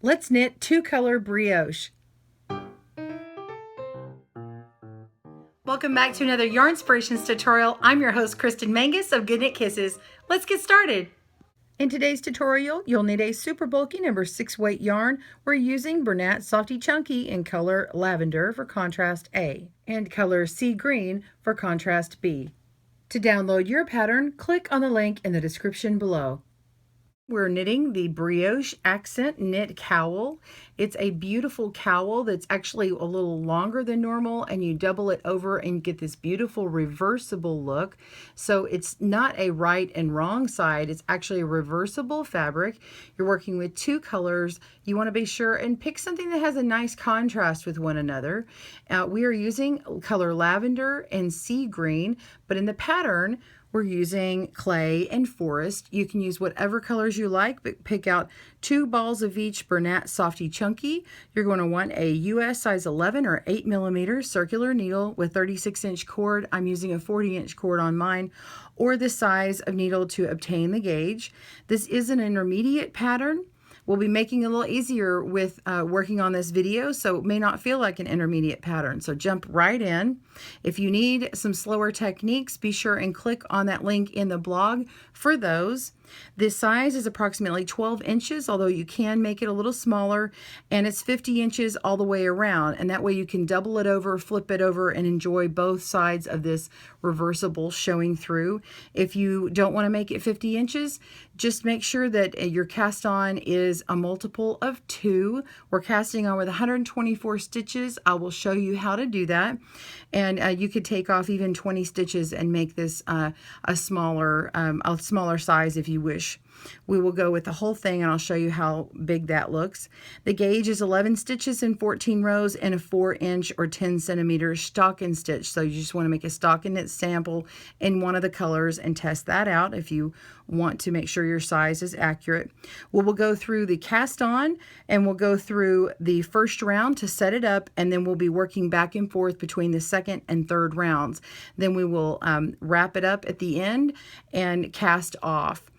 Let's knit two-color brioche. Welcome back to another Yarnspirations tutorial. I'm your host, Kristen Mangus of GoodKnit Kisses. Let's get started. In today's tutorial, you'll need a super bulky number 6 weight yarn. We're using Brioche Softy Chunky in color lavender for contrast A and color sea green for contrast B. To download your pattern, click on the link in the description below. We're knitting the Brioche Accent Knit Cowl. It's a beautiful cowl that's actually a little longer than normal, and you double it over and get this beautiful reversible look. So it's not a right and wrong side, it's actually a reversible fabric. You're working with two colors. You want to be sure and pick something that has a nice contrast with one another. We are using color lavender and sea green, but in the pattern, we're using clay and forest. You can use whatever colors you like, but pick out 2 balls of each Brioche Softy Chunky. You're going to want a US size 11 or 8mm circular needle with 36-inch cord. I'm using a 40-inch cord on mine, or the size of needle to obtain the gauge. This is an intermediate pattern. We'll be making it a little easier with working on this video, so it may not feel like an intermediate pattern. So jump right in. If you need some slower techniques, be sure and click on that link in the blog for those. This size is approximately 12 inches, although you can make it a little smaller, and it's 50 inches all the way around, and that way you can double it over, flip it over, and enjoy both sides of this reversible showing through. If you don't want to make it 50 inches, just make sure that your cast on is a multiple of 2. We're casting on with 124 stitches. I will show you how to do that, and you could take off even 20 stitches and make this a smaller size if you wish. We will go with the whole thing, and I'll show you how big that looks. The gauge is 11 stitches in 14 rows and a 4-inch or 10cm stocking stitch. So you just want to make a stocking knit sample in one of the colors and test that out if you want to make sure your size is accurate. We'll go through the cast on, and we'll go through the first round to set it up, and then we'll be working back and forth between the second and third rounds. Then we will wrap it up at the end and cast off.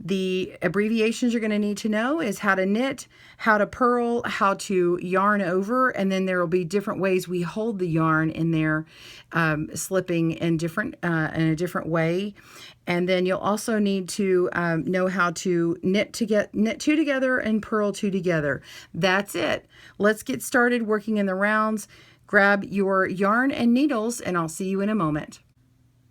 The abbreviations you're going to need to know is how to knit, how to purl, how to yarn over, and then there will be different ways we hold the yarn in there, slipping in a different way. And then you'll also need to know how to knit 2 together and purl 2 together. That's it. Let's get started working in the rounds. Grab your yarn and needles, and I'll see you in a moment.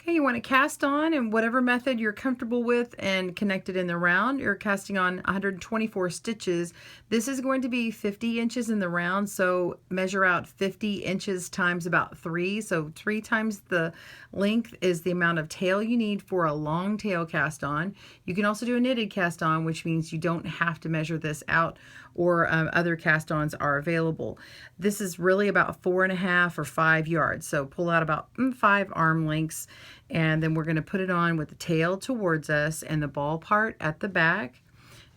Okay, you want to cast on in whatever method you're comfortable with and connect it in the round. You're casting on 124 stitches. This is going to be 50 inches in the round, so measure out 50 inches times about 3. So 3 times the length is the amount of tail you need for a long tail cast on. You can also do a knitted cast on, which means you don't have to measure this out, or other cast-ons are available. This is really about 4.5 or 5 yards, so pull out about 5 arm lengths, and then we're going to put it on with the tail towards us and the ball part at the back,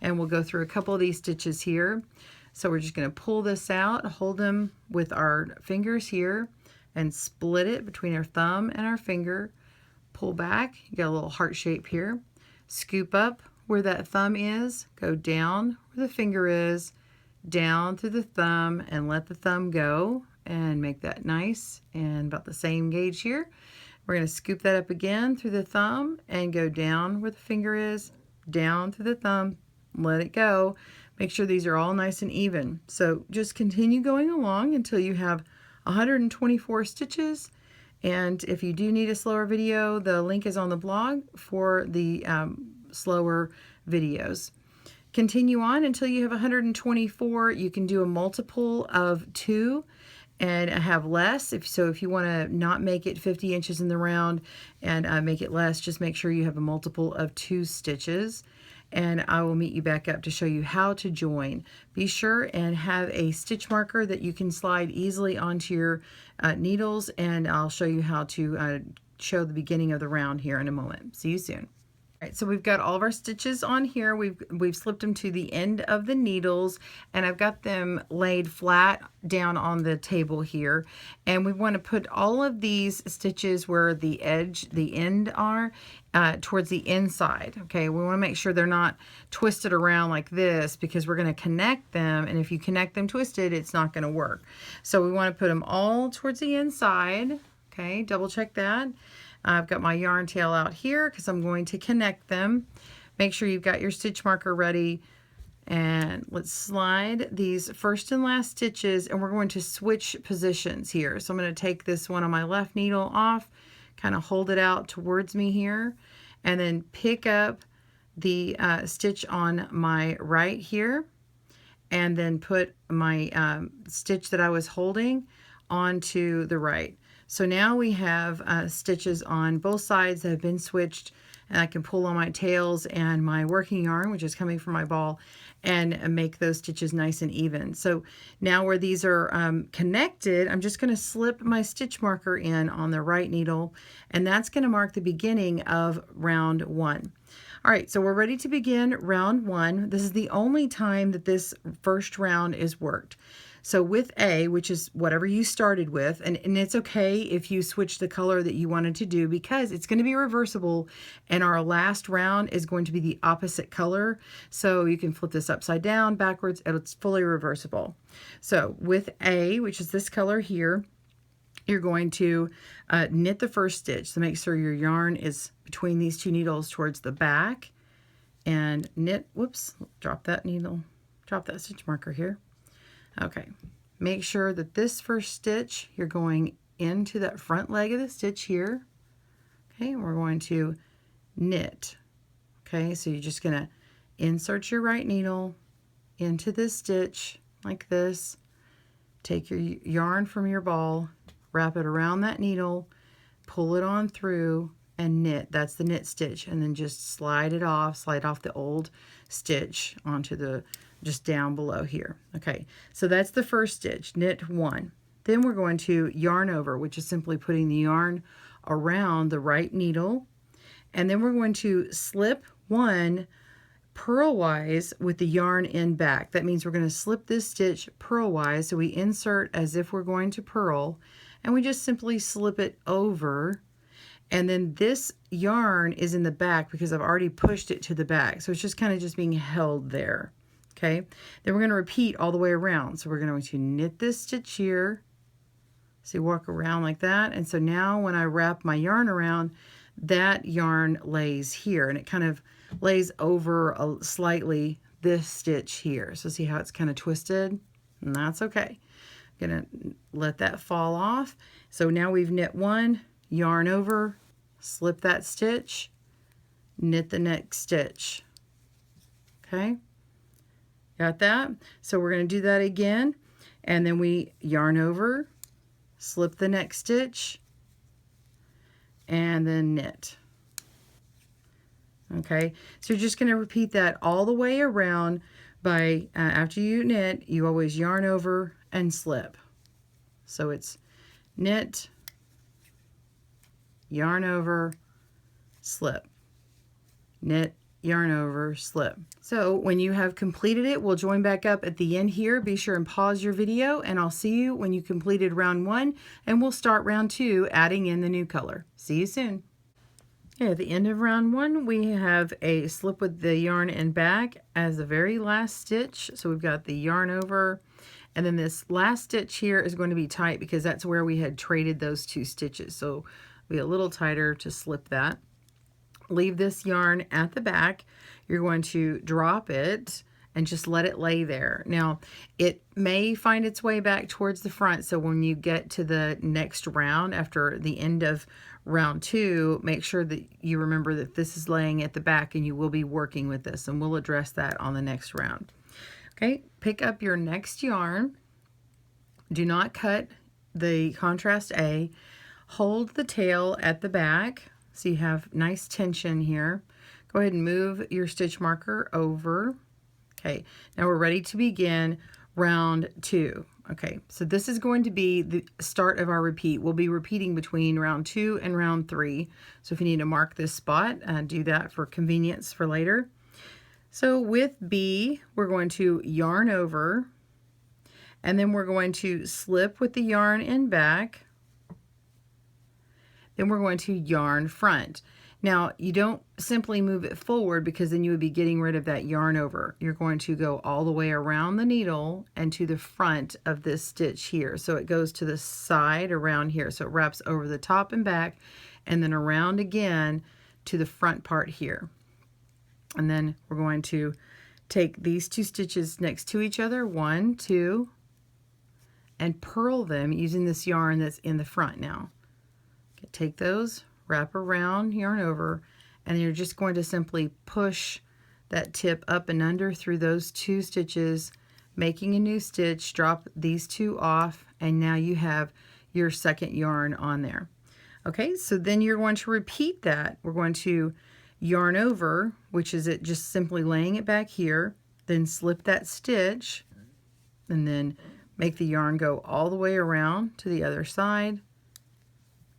and we'll go through a couple of these stitches here. So we're just going to pull this out, hold them with our fingers here, and split it between our thumb and our finger. Pull back, you got a little heart shape here. Scoop up where that thumb is, go down where the finger is, down through the thumb, and let the thumb go, and make that nice and about the same gauge here. We're going to scoop that up again through the thumb and go down where the finger is, down through the thumb, let it go. Make sure these are all nice and even. So just continue going along until you have 124 stitches. And if you do need a slower video, the link is on the blog for the slower videos. Continue on until you have 124. You can do a multiple of 2 and have less. If you want to not make it 50 inches in the round and make it less, just make sure you have a multiple of 2 stitches. And I will meet you back up to show you how to join. Be sure and have a stitch marker that you can slide easily onto your needles, and I'll show you how to show the beginning of the round here in a moment. See you soon. Right, so we've got all of our stitches on here. We've slipped them to the end of the needles, and I've got them laid flat down on the table here. And we want to put all of these stitches where the end are, towards the inside. Okay, we want to make sure they're not twisted around like this, because we're going to connect them, and if you connect them twisted, it's not going to work. So we want to put them all towards the inside. Okay, double check that. I've got my yarn tail out here because I'm going to connect them. Make sure you've got your stitch marker ready, and let's slide these first and last stitches, and we're going to switch positions here. So I'm going to take this one on my left needle off, kind of hold it out towards me here, and then pick up the stitch on my right here, and then put my stitch that I was holding onto the right. So now we have stitches on both sides that have been switched, and I can pull on my tails and my working yarn, which is coming from my ball, and make those stitches nice and even. So now where these are connected, I'm just going to slip my stitch marker in on the right needle, and that's going to mark the beginning of round 1. All right, so we're ready to begin round 1. This is the only time that this first round is worked. So with A, which is whatever you started with, and it's okay if you switch the color that you wanted to do, because it's going to be reversible, and our last round is going to be the opposite color. So you can flip this upside down, backwards, and it's fully reversible. So with A, which is this color here, you're going to knit the first stitch. So make sure your yarn is between these two needles towards the back, and knit, whoops, drop that needle, drop that stitch marker here. Okay, make sure that this first stitch, you're going into that front leg of the stitch here. Okay, we're going to knit. Okay, so you're just going to insert your right needle into this stitch like this. Take your yarn from your ball, wrap it around that needle, pull it on through, and knit. That's the knit stitch, and then just slide off the old stitch onto the just down below here. Okay, so that's the first stitch, knit 1. Then we're going to yarn over, which is simply putting the yarn around the right needle, and then we're going to slip 1 purlwise with the yarn end back. That means we're going to slip this stitch purlwise, so we insert as if we're going to purl, and we just simply slip it over, and then this yarn is in the back because I've already pushed it to the back, so it's just kind of just being held there. Okay, then we're going to repeat all the way around. So we're going to knit this stitch here. So you walk around like that, and so now when I wrap my yarn around, that yarn lays here, and it kind of lays over slightly this stitch here. So see how it's kind of twisted? And that's okay. I'm going to let that fall off. So now we've knit 1, yarn over, slip that stitch, knit the next stitch. Okay? Got that? So we're going to do that again, and then we yarn over, slip the next stitch, and then knit. Okay, so you're just going to repeat that all the way around by, after you knit, you always yarn over and slip. So it's knit, yarn over, slip, knit, yarn over, slip. So when you have completed it, we'll join back up at the end here. Be sure and pause your video, and I'll see you when you completed round 1, and we'll start round 2 adding in the new color. See you soon. Okay, at the end of round 1, we have a slip with the yarn end back as the very last stitch. So we've got the yarn over, and then this last stitch here is going to be tight because that's where we had traded those 2 stitches. So be a little tighter to slip that. Leave this yarn at the back. You're going to drop it and just let it lay there. Now, it may find its way back towards the front, so when you get to the next round, after the end of round 2, make sure that you remember that this is laying at the back, and you will be working with this, and we'll address that on the next round. Okay, pick up your next yarn. Do not cut the contrast A. Hold the tail at the back, so you have nice tension here. Go ahead and move your stitch marker over. Okay, now we're ready to begin round 2. Okay, so this is going to be the start of our repeat. We'll be repeating between round 2 and round 3. So if you need to mark this spot, do that for convenience for later. So with B, we're going to yarn over, and then we're going to slip with the yarn in back. Then we're going to yarn front. Now, you don't simply move it forward because then you would be getting rid of that yarn over. You're going to go all the way around the needle and to the front of this stitch here. So it goes to the side around here. So it wraps over the top and back and then around again to the front part here. And then we're going to take these 2 stitches next to each other, 1, 2, and purl them using this yarn that's in the front now. Okay, take those, wrap around, yarn over, and you're just going to simply push that tip up and under through those 2 stitches, making a new stitch, drop these 2 off, and now you have your second yarn on there. Okay, so then you're going to repeat that. We're going to yarn over, which is it just simply laying it back here, then slip that stitch, and then make the yarn go all the way around to the other side,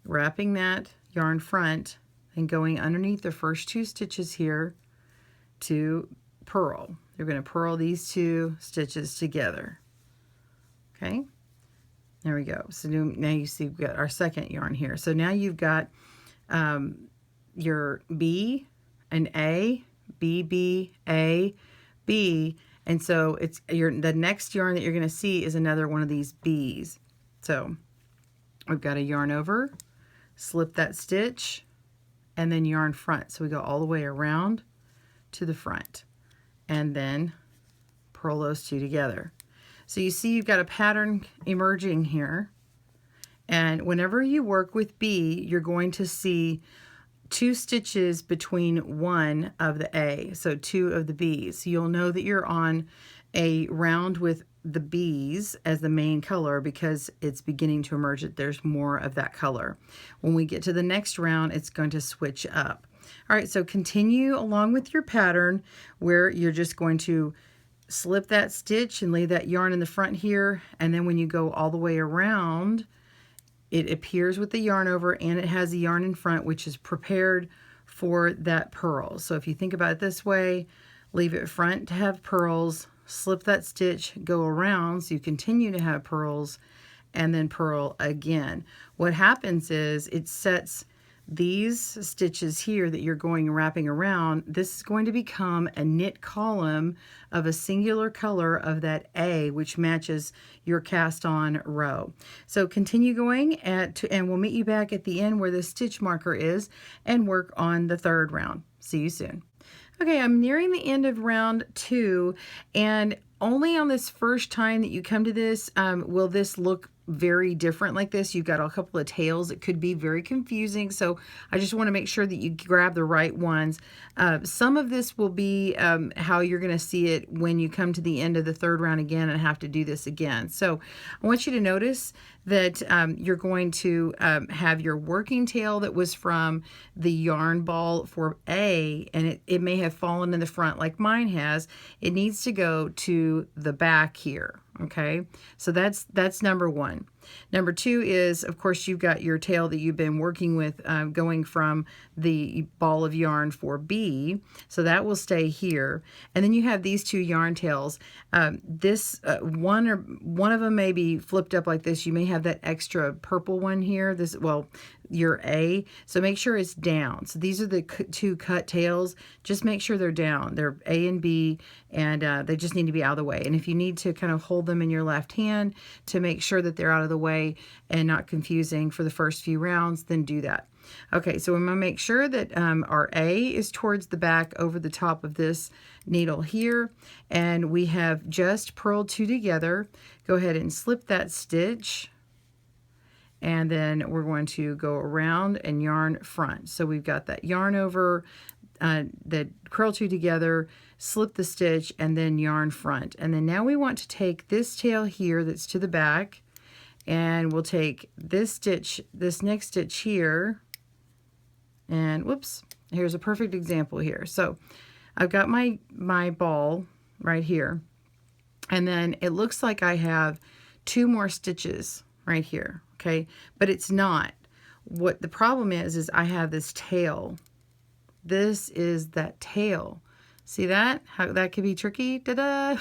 wrapping that yarn front and going underneath the first 2 stitches here to purl. You're going to purl these 2 stitches together. Okay, there we go. So now you see we've got our second yarn here. So now you've got your B and A, B, B, A, B, and so it's the next yarn that you're going to see is another one of these B's. So we've got a yarn over, slip that stitch, and then yarn front. So we go all the way around to the front and then purl those 2 together. So you see you've got a pattern emerging here, and whenever you work with B, you're going to see 2 stitches between one of the A, so 2 of the B's. So you'll know that you're on a round with the B's as the main color because it's beginning to emerge that there's more of that color. When we get to the next round, it's going to switch up. All right, so continue along with your pattern where you're just going to slip that stitch and leave that yarn in the front here, and then when you go all the way around, it appears with the yarn over and it has the yarn in front, which is prepared for that purl. So if you think about it this way, leave it front to have purls, slip that stitch, go around so you continue to have purls, and then purl again. What happens is it sets these stitches here that you're going wrapping around, this is going to become a knit column of a singular color of that A, which matches your cast on row. So continue going and we'll meet you back at the end where the stitch marker is and work on the 3rd round. See you soon. Okay, I'm nearing the end of round 2, and only on this first time that you come to this will this look very different like this. You've got a couple of tails. It could be very confusing, so I just want to make sure that you grab the right ones. Some of this will be how you're going to see it when you come to the end of the 3rd round again and have to do this again. So I want you to notice that you're going to have your working tail that was from the yarn ball for A, and it may have fallen in the front like mine has. It needs to go to the back here. Okay, so that's number 1. Number 2 is, of course, you've got your tail that you've been working with going from the ball of yarn for B, so that will stay here. And then you have these 2 yarn tails. One of them may be flipped up like this. You may have that extra purple one here. Your A, so make sure it's down. So these are the 2 cut tails. Just make sure they're down. They're A and B, and they just need to be out of the way. And if you need to kind of hold them in your left hand to make sure that they're out of the way and not confusing for the first few rounds, then do that. Okay, so I'm going to make sure that our A is towards the back over the top of this needle here, and we have just purled 2 together. Go ahead and slip that stitch, and then we're going to go around and yarn front. So we've got that yarn over, that curl 2 together, slip the stitch, and then yarn front. And then now we want to take this tail here that's to the back, and we'll take this stitch, this next stitch here, and whoops, here's a perfect example here. So I've got my ball right here, And then it looks like I have 2 more stitches right here, okay? But it's not. What the problem is I have this tail. This is that tail. See that? How that could be tricky? Ta-da!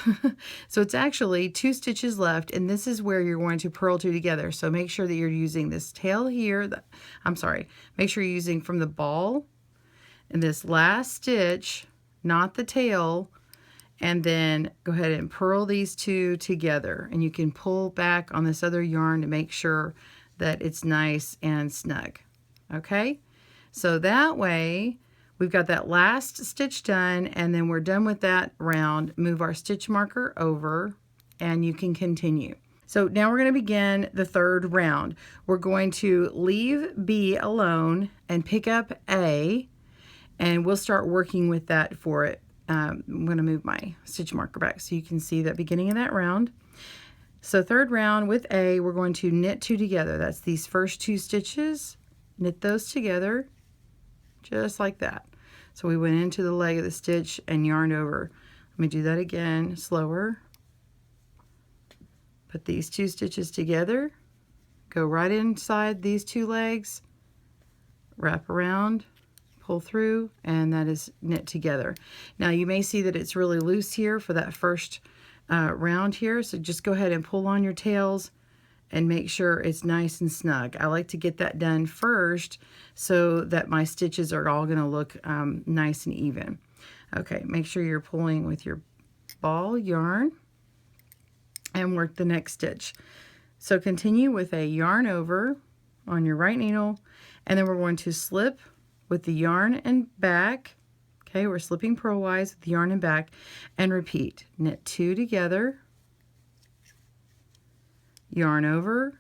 So it's actually 2 stitches left, and this is where you're going to purl 2 together. So make sure that you're using this tail here. Make sure you're using from the ball in this last stitch, not the tail, and then go ahead and purl these 2 together. And you can pull back on this other yarn to make sure that it's nice and snug. Okay? So that way, we've got that last stitch done, and then we're done with that round. Move our stitch marker over, and you can continue. So now we're going to begin the third round. We're going to leave B alone and pick up A, and we'll start working with that for it. I'm going to move my stitch marker back so you can see the beginning of that round. So third round with A, we're going to knit 2 together. That's these first 2 stitches. Knit those together just like that. So we went into the leg of the stitch and yarned over. Let me do that again, slower. Put these 2 stitches together, go right inside these 2 legs, wrap around, pull through, and that is knit together. Now you may see that it's really loose here for that first round here, so just go ahead and pull on your tails and make sure it's nice and snug. I like to get that done first so that my stitches are all going to look nice and even. Okay, make sure you're pulling with your ball yarn and work the next stitch. So continue with a yarn over on your right needle, and then we're going to slip with the yarn and back. Okay, we're slipping purlwise with the yarn and back, and repeat. Knit 2 together, yarn over,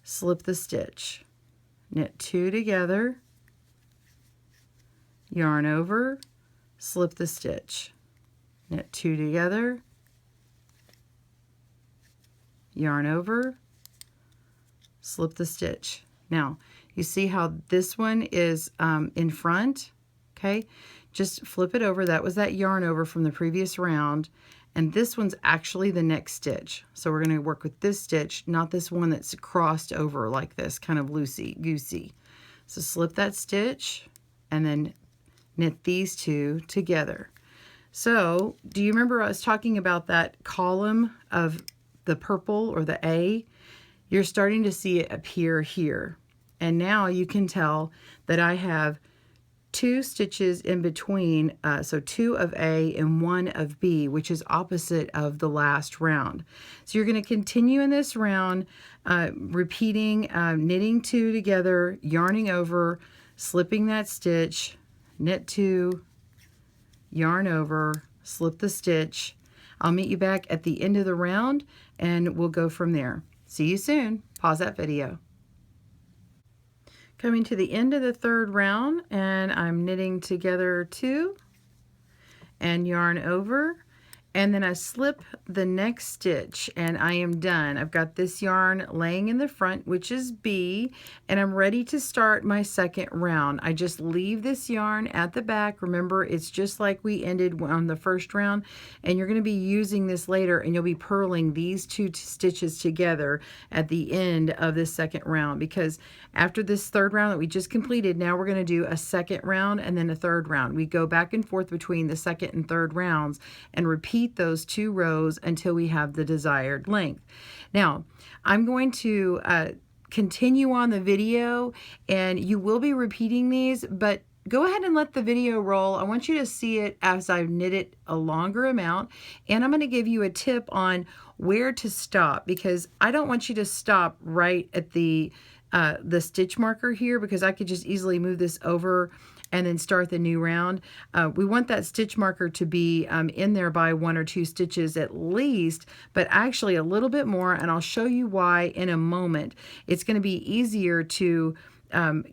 slip the stitch, knit 2 together, yarn over, slip the stitch, knit 2 together, yarn over, slip the stitch. Now you see how this one is in front, okay? Just flip it over. That was that yarn over from the previous round, and this one's actually the next stitch. So we're going to work with this stitch, not this one that's crossed over like this, kind of loosey-goosey. So slip that stitch and then knit these 2 together. So do you remember I was talking about that column of the purple or the A? You're starting to see it appear here. And now you can tell that I have 2 stitches in between, so 2 of A and 1 of B, which is opposite of the last round. So you're going to continue in this round, repeating, knitting 2 together, yarning over, slipping that stitch, knit 2, yarn over, slip the stitch. I'll meet you back at the end of the round, and we'll go from there. See you soon. Pause that video. Coming to the end of the third round, and I'm knitting together 2 and yarn over, and then I slip the next stitch and I am done. I've got this yarn laying in the front, which is B, and I'm ready to start my second round. I just leave this yarn at the back. Remember, it's just like we ended on the first round, and you're going to be using this later, and you'll be purling these 2 stitches together at the end of this second round, because after this third round that we just completed, now we're going to do a second round and then a third round. We go back and forth between the second and third rounds and repeat those 2 rows until we have the desired length. Now, I'm going to continue on the video, and you will be repeating these, but go ahead and let the video roll. I want you to see it as I've knitted a longer amount, and I'm going to give you a tip on where to stop, because I don't want you to stop right at the stitch marker here, because I could just easily move this over and then start the new round. We want that stitch marker to be in there by 1 or 2 stitches at least, but actually a little bit more, and I'll show you why in a moment. It's going to be easier to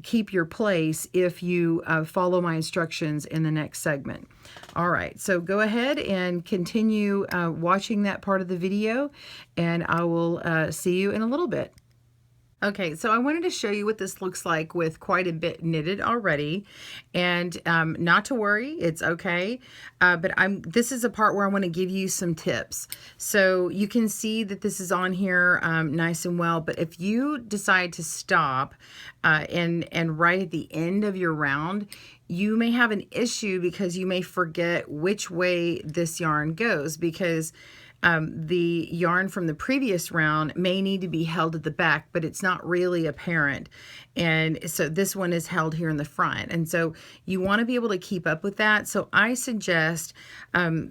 keep your place if you follow my instructions in the next segment. All right, so go ahead and continue watching that part of the video, and I will see you in a little bit. Okay, so I wanted to show you what this looks like with quite a bit knitted already, and not to worry, it's okay. But this is a part where I want to give you some tips. So you can see that this is on here nice and well, but if you decide to stop and right at the end of your round, you may have an issue because you may forget which way this yarn goes, because the yarn from the previous round may need to be held at the back, but it's not really apparent. And so this one is held here in the front. And so you want to be able to keep up with that. So I suggest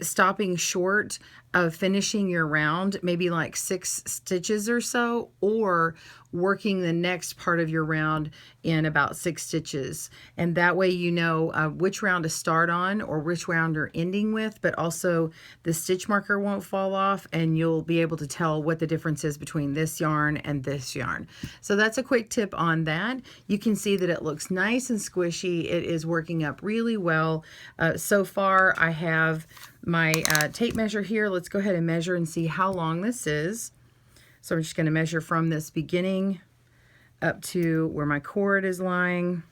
stopping short of finishing your round, maybe like 6 stitches or so, or working the next part of your round in about 6 stitches. And that way you know which round to start on or which round you're ending with, but also the stitch marker won't fall off, and you'll be able to tell what the difference is between this yarn and this yarn. So that's a quick tip on that. You can see that it looks nice and squishy. It is working up really well. So far I have my tape measure here. Let's go ahead and measure and see how long this is. So I'm just going to measure from this beginning up to where my cord is lying.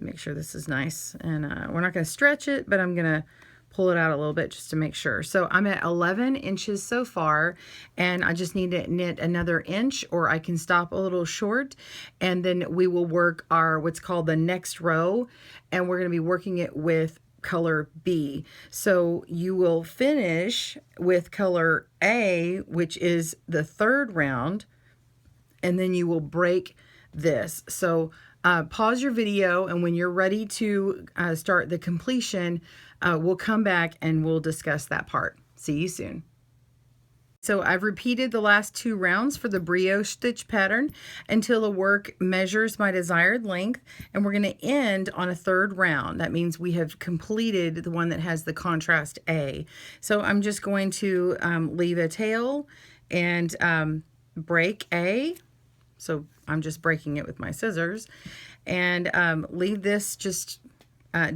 Make sure this is nice. And we're not going to stretch it, but I'm going to pull it out a little bit just to make sure. So I'm at 11 inches so far, and I just need to knit another inch, or I can stop a little short, and then we will work our what's called the next row, and we're going to be working it with color B. So you will finish with color A, which is the 3rd round, and then you will break this. So pause your video, and when you're ready to start the completion, we'll come back and we'll discuss that part. See you soon. So I've repeated the last 2 rounds for the brioche stitch pattern until the work measures my desired length, and we're going to end on a 3rd round. That means we have completed the one that has the contrast A. So I'm just going to leave a tail and break A. So I'm just breaking it with my scissors, and leave this just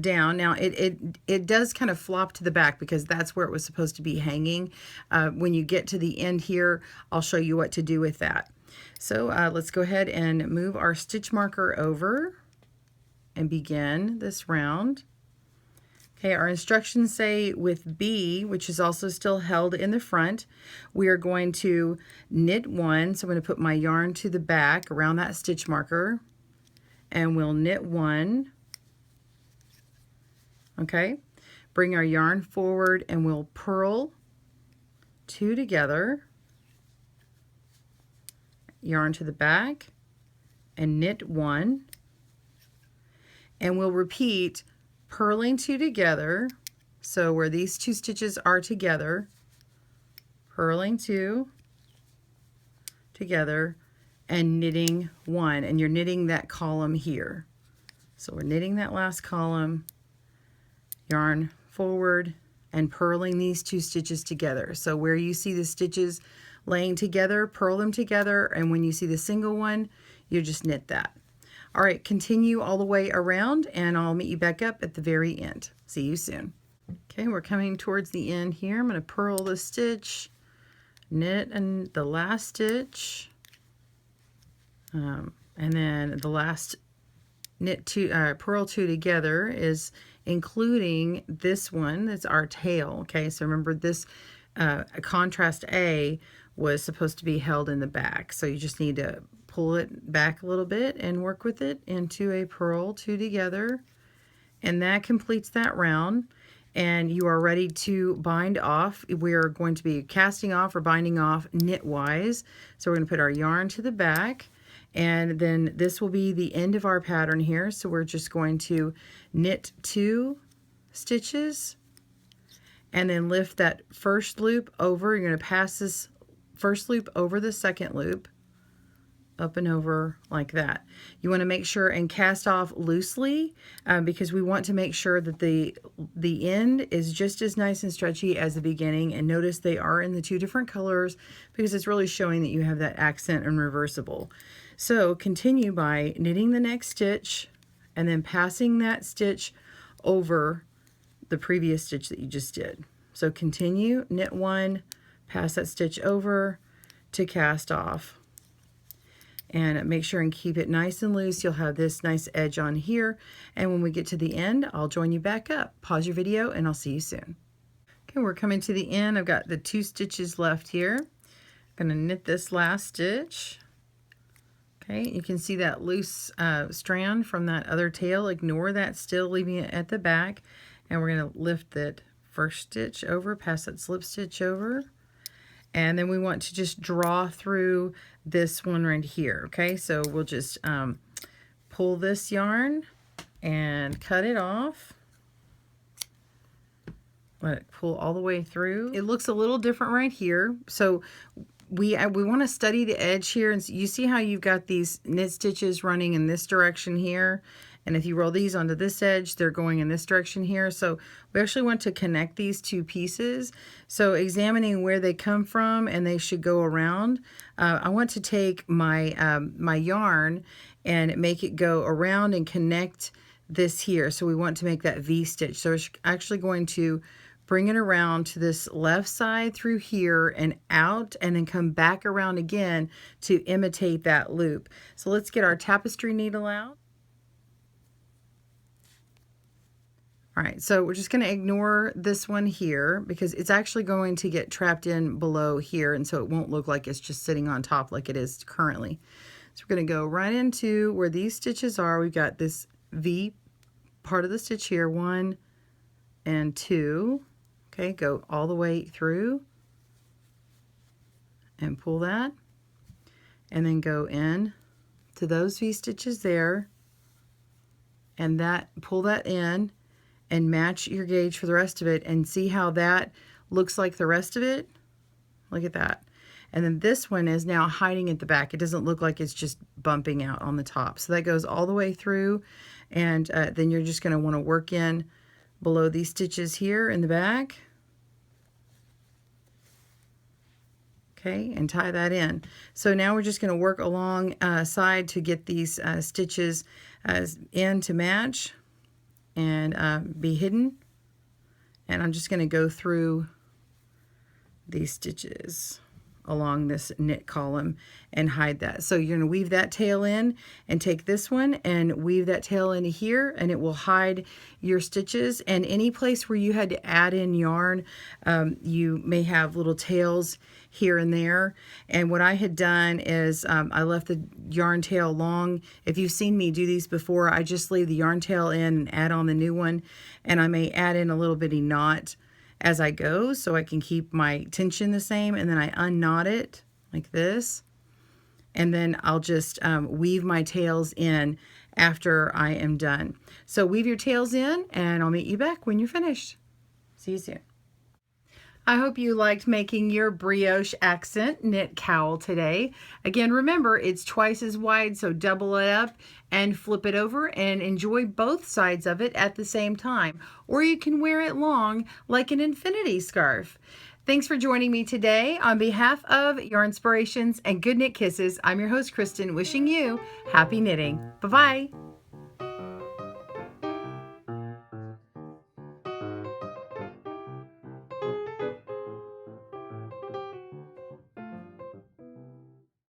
down. Now it does kind of flop to the back because that's where it was supposed to be hanging. When you get to the end here, I'll show you what to do with that. So let's go ahead and move our stitch marker over and begin this round. Okay, our instructions say with B, which is also still held in the front, we are going to knit 1. So I'm going to put my yarn to the back around that stitch marker, and we'll knit 1. Okay, bring our yarn forward, and we'll purl 2 together, yarn to the back, and knit 1, and we'll repeat purling 2 together. So where these 2 stitches are together, purling 2 together and knitting 1, and you're knitting that column here. So we're knitting that last column, yarn forward, and purling these 2 stitches together. So where you see the stitches laying together, purl them together, and when you see the single one, you just knit that. All right, continue all the way around, and I'll meet you back up at the very end. See you soon. Okay, we're coming towards the end here. I'm going to purl the stitch, knit and the last stitch, and then the last knit 2, purl 2 together is including this one. That's our tail. Okay, so remember this contrast A was supposed to be held in the back, so you just need to pull it back a little bit and work with it into a purl 2 together, and that completes that round, and you are ready to bind off. We are going to be casting off or binding off knitwise. So we're going to put our yarn to the back, and then this will be the end of our pattern here. So we're just going to knit 2 stitches and then lift that first loop over. You're going to pass this first loop over the second loop, up and over like that. You want to make sure and cast off loosely because we want to make sure that the end is just as nice and stretchy as the beginning. And notice they are in the 2 different colors because it's really showing that you have that accent and reversible. So continue by knitting the next stitch and then passing that stitch over the previous stitch that you just did. So continue, knit 1, pass that stitch over to cast off. And make sure and keep it nice and loose. You'll have this nice edge on here. And when we get to the end, I'll join you back up. Pause your video and I'll see you soon. Okay, we're coming to the end. I've got the 2 stitches left here. I'm going to knit this last stitch. Okay, you can see that loose strand from that other tail. Ignore that still, leaving it at the back. And we're going to lift that first stitch over, pass that slip stitch over. And then we want to just draw through this one right here. Okay, so we'll just pull this yarn and cut it off. Let it pull all the way through. It looks a little different right here. So we want to study the edge here, and you see how you've got these knit stitches running in this direction here, and if you roll these onto this edge, they're going in this direction here. So we actually want to connect these 2 pieces. So examining where they come from, and they should go around. I want to take my my yarn and make it go around and connect this here. So we want to make that V stitch. So it's actually going to bring it around to this left side through here and out, and then come back around again to imitate that loop. So let's get our tapestry needle out. All right, so we're just going to ignore this one here because it's actually going to get trapped in below here, and so it won't look like it's just sitting on top like it is currently. So we're going to go right into where these stitches are. We've got this V part of the stitch here, 1 and 2. Okay, go all the way through and pull that, and then go in to those V stitches there, and that pull that in and match your gauge for the rest of it, and see how that looks like the rest of it. Look at that. And then this one is now hiding at the back. It doesn't look like it's just bumping out on the top. So that goes all the way through, and then you're just going to want to work in below these stitches here in the back. Okay, and tie that in. So now we're just going to work along side to get these stitches in to match and be hidden. And I'm just going to go through these stitches along this knit column and hide that. So you're going to weave that tail in and take this one and weave that tail into here, and it will hide your stitches. And any place where you had to add in yarn, you may have little tails here and there. And what I had done is I left the yarn tail long. If you've seen me do these before, I just leave the yarn tail in and add on the new one, and I may add in a little bitty knot as I go so I can keep my tension the same, and then I unknot it like this, and then I'll just weave my tails in after I am done. So weave your tails in, and I'll meet you back when you're finished. See you soon. I hope you liked making your brioche accent knit cowl today. Again, remember, it's twice as wide, so double it up and flip it over and enjoy both sides of it at the same time. Or you can wear it long like an infinity scarf. Thanks for joining me today. On behalf of Yarnspirations and GoodKnit Kisses, I'm your host, Kristen, wishing you happy knitting. Bye-bye.